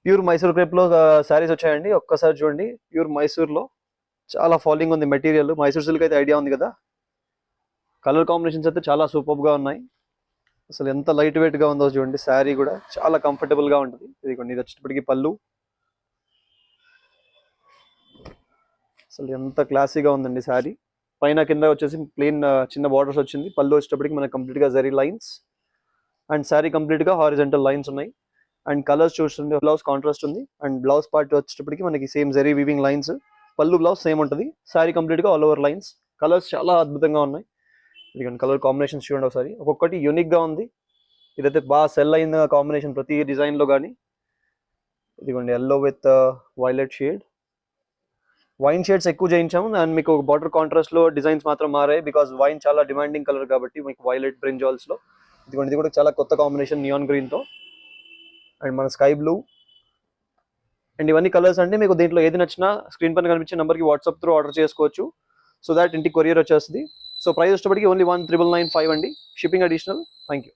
Pure Mysore crepe లో శారీస్ వచ్చాయండి. ఒక్కసారి చూడండి, ప్యూర్ మైసూర్ లో చాలా ఫాలింగ్ ఉంది మెటీరియల్. మైసూర్ సిల్క్ అయితే ఐడియా ఉంది కదా. కలర్ కాంబినేషన్స్ అయితే చాలా సూపర్ గా ఉన్నాయి. అసలు ఎంత లైట్ వెయిట్ గా ఉందో చూడండి. శారీ కూడా చాలా కంఫర్టబుల్ గా ఉంటుంది. ఇది వచ్చేటప్పటికి పళ్ళు. అసలు ఎంత క్లాసీగా ఉందండి శారీ. పైన కింద వచ్చేసి ప్లెయిన్ చిన్న బార్డర్స్ వచ్చింది. పళ్ళు వచ్చేటప్పటికి మనకి కంప్లీట్ గా zari lines and sari complete గా హారిజంటల్ లైన్స్ ఉన్నాయి. అండ్ కలర్స్ చూస్తుంటే బ్లౌజ్ కాంట్రాస్ట్ ఉంది. అండ్ బ్లౌజ్ పార్ట్ వచ్చేటప్పటికి మనకి సేమ్ జరీ వీవింగ్ లైన్స్. పళ్ళు బ్లౌజ్ సేమ్ ఉంటుంది. శారీ కంప్లీట్ గా ఆల్ ఓవర్ లైన్స్. కలర్స్ చాలా అద్భుతంగా ఉన్నాయి. ఇదిగోండి కలర్ కాంబినేషన్స్ చూడండి ఒకసారి. ఒక్కొక్కటి యూనిక్ గా ఉంది. ఇదైతే బాగా సెల్ అయిన కాంబినేషన్ ప్రతి డిజైన్ లో కానీ. ఇదిగోండి yellow with violet shade. Wine shades ఎక్కువ చేయించాము అండ్ మీకు బార్డర్ కాంట్రాస్ట్ లో డిజైన్స్ మాత్రం మారాయి. బికాస్ వైన్ చాలా డిమాండింగ్ కలర్ కాబట్టి మీకు వైలెట్ బ్రింజాల్స్ లో. ఇదిగోండి ఇది కూడా చాలా కొత్త కాంబినేషన్ నియాన్ గ్రీన్ తో అండ్ మన స్కై బ్లూ. అండ్ ఇవన్నీ కలర్స్ అంటే మీకు దీంట్లో ఏది నచ్చినా స్క్రీన్ పైన కనిపించే నెంబర్కి వాట్సాప్ త్రూ ఆర్డర్ చేసుకోవచ్చు. సో దాట్ ఇంటికి కొరియర్ వచ్చేస్తుంది. సో ప్రైస్ వచ్చేటప్పటికి ఓన్లీ 1995 అండి. Shipping additional. Thank you.